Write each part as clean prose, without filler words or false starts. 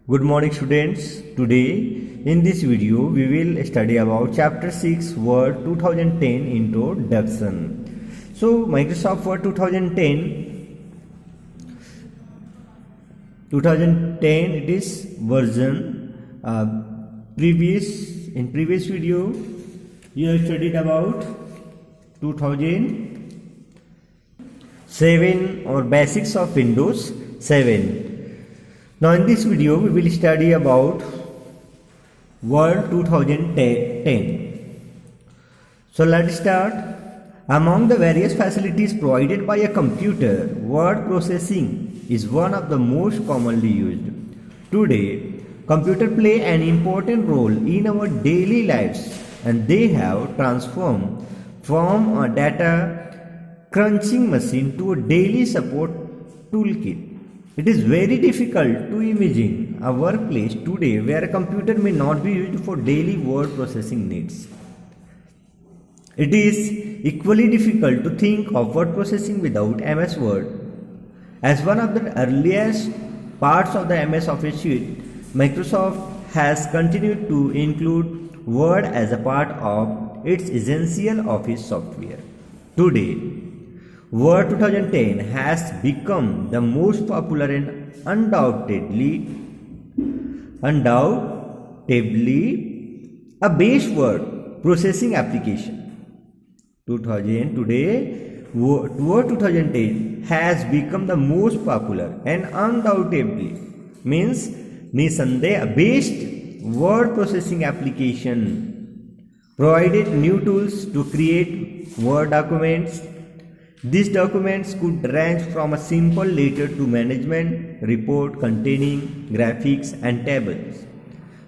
Good morning students. Today in this video we will study about chapter 6 Word 2010 introduction. So Microsoft Word 2010 it is version previous video you have studied about 2007 or basics of Windows 7. Now in this video we will study about Word 2010. So let's start. Among the various facilities provided by a computer, word processing is one of the most commonly used. Today, computers play an important role in our daily lives, and they have transformed from a data crunching machine to a daily support toolkit. It is very difficult to imagine a workplace today where a computer may not be used for daily word processing needs. It is equally difficult to think of word processing without MS Word. As one of the earliest parts of the MS Office suite, Microsoft has continued to include Word as a part of its essential Office software. Today, Word 2010 has become the most popular and undoubtedly a base word processing application. Today, Word 2010 has become the most popular and undoubtedly means a based word processing application provided new tools to create Word documents. These documents could range from a simple letter to management report containing graphics and tables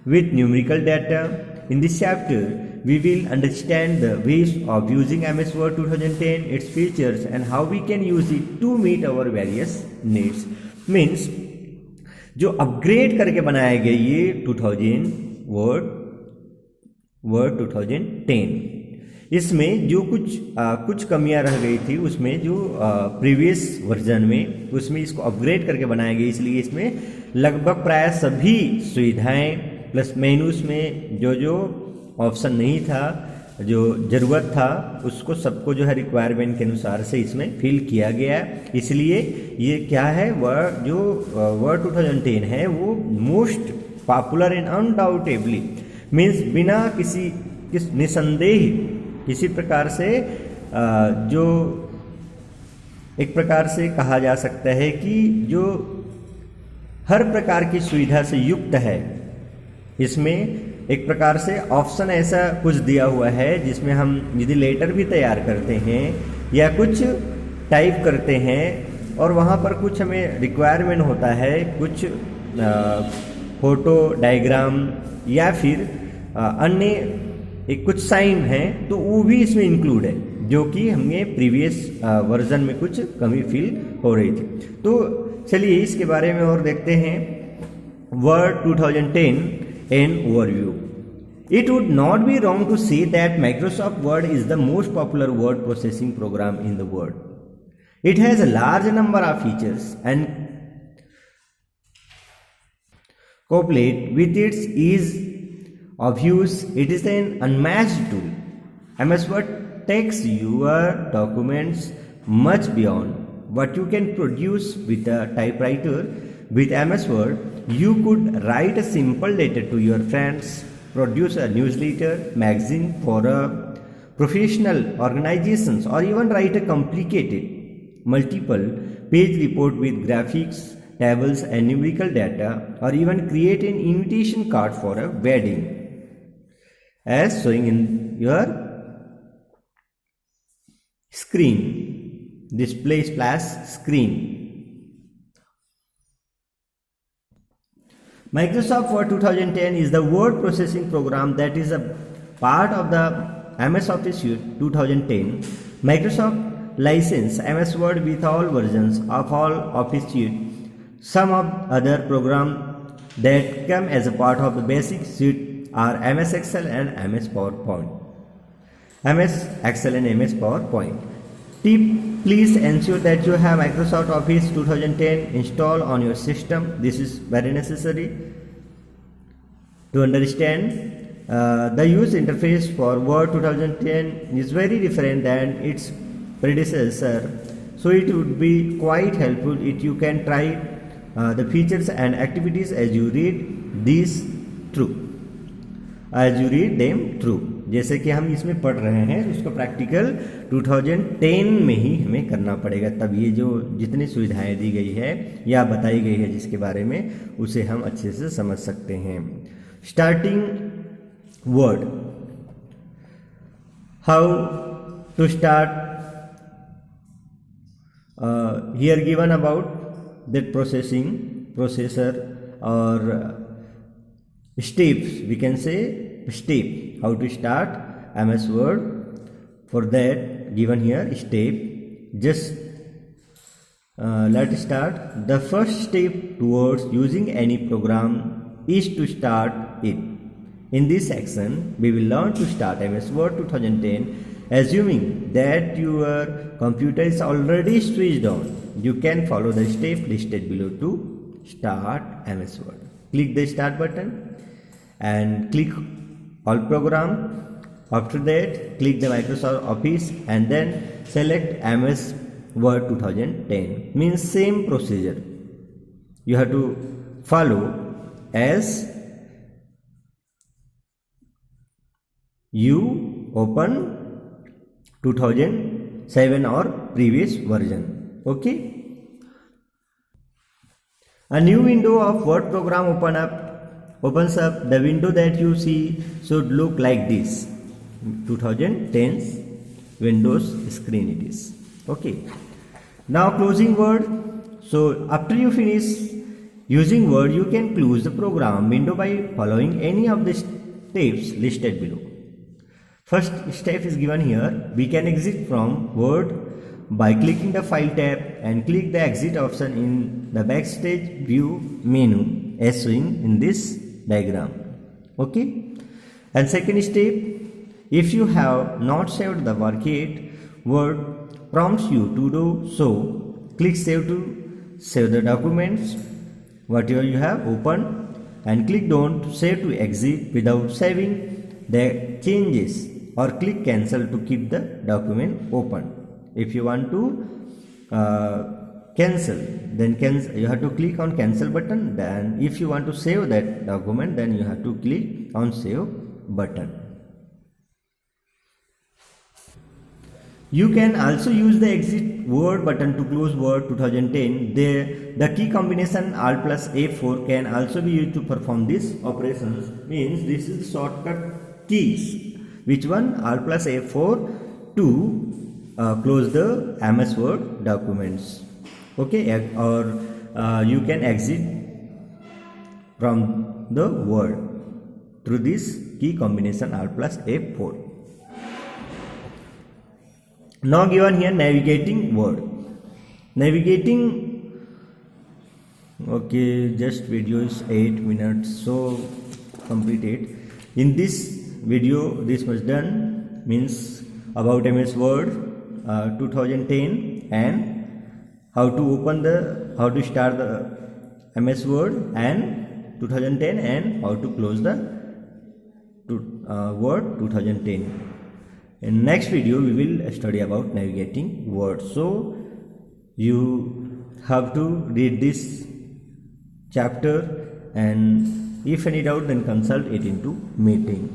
with numerical data. In this chapter, we will understand the ways of using MS Word 2010, its features, and how we can use it to meet our various needs. Means जो upgrade करके बनाया गया ये 2000 word 2010 इसमें जो कुछ कमियां रह गई थी उसमें जो प्रीवियस वर्जन में उसमें इसको अपग्रेड करके बनाया गया, इसलिए इसमें लगभग प्राय सभी सुविधाएं प्लस मेनूज में जो ऑप्शन नहीं था जो ज़रूरत था उसको सबको जो है रिक्वायरमेंट के अनुसार से इसमें फिल किया गया। इसलिए ये क्या है वर्ड 2010 है वो most popular and undoubtedly means बिना निसंदेह किसी प्रकार से जो एक प्रकार से कहा जा सकता है कि जो हर प्रकार की सुविधा से युक्त है। इसमें एक प्रकार से ऑप्शन ऐसा कुछ दिया हुआ है जिसमें हम यदि लेटर भी तैयार करते हैं या कुछ टाइप करते हैं और वहाँ पर कुछ हमें रिक्वायरमेंट होता है कुछ फोटो डायग्राम या फिर अन्य एक कुछ साइन है तो वो भी इसमें इंक्लूड है जो कि हमें प्रीवियस वर्जन में कुछ कमी फील हो रही थी। तो चलिए इसके बारे में और देखते हैं। Word 2010 an overview. It would not be wrong to say that Microsoft Word is the most popular word processing program in the world. It has a large number of features and coupled with its ease of use, it is an unmatched tool. MS Word takes your documents much beyond what you can produce with a typewriter. With MS Word, you could write a simple letter to your friends, produce a newsletter, magazine for professional organizations, or even write a complicated multiple page report with graphics, tables and numerical data, or even create an invitation card for a wedding as showing in your screen, display splash screen. Microsoft Word 2010 is the word processing program that is a part of the MS Office Suite 2010. Microsoft licensed MS Word with all versions of all Office Suite. Some of other programs that come as a part of the basic suite are MS Excel and MS PowerPoint. Tip: please ensure that you have Microsoft Office 2010 installed on your system. This is very necessary. To understand, the user interface for Word 2010 is very different than its predecessor, so it would be quite helpful if you can try the features and activities as you read these through, as you read them through. जैसे कि हम इसमें पढ़ रहे हैं उसको practical 2010 में ही हमें करना पड़ेगा, तब ये जो जितनी सुविधाएं दी गई है या बताई गई है जिसके बारे में, उसे हम अच्छे से समझ सकते हैं. Starting word, how to start, here given about that processor or steps, we can say step, how to start MS Word. For that given here step, just let's start. The first step towards using any program is to start it. In this section we will learn to start MS Word 2010. Assuming that your computer is already switched on, you can follow the step listed below to start MS Word. Click the start button and click all program. After that, click the Microsoft Office and then select MS Word 2010. Means same procedure you have to follow as you open 2007 or previous version. Okay, a new window of Word program opens up. The window that you see should look like this. 2010's Windows screen it is. Okay, now closing Word. So after you finish using Word, you can close the program window by following any of the steps listed below. First step is given here. We can exit from Word by clicking the File tab and click the exit option in the Backstage View menu as shown in this diagram. Okay. And second step, if you have not saved the work yet, Word prompts you to do so. Click Save to save the documents whatever you have opened, and click Don't save to exit without saving the changes, or click Cancel to keep the document open. If you want to cancel, then you have to click on Cancel button. Then if you want to save that document, then you have to click on Save button. You can also use the Exit Word button to close Word 2010. The key combination Alt plus F4 can also be used to perform these operations. Means this is shortcut keys. Which one? Alt plus F4 to close the MS Word documents. Okay, or you can exit from the Word through this key combination Alt plus F4. Now given here navigating Word. Navigating, okay, just video is 8 minutes, so completed. In this video this was done, means about MS Word 2010 and how to start the MS Word and 2010 and how to close the Word 2010. In next video we will study about navigating Word. So you have to read this chapter, and if any doubt then consult it into meeting.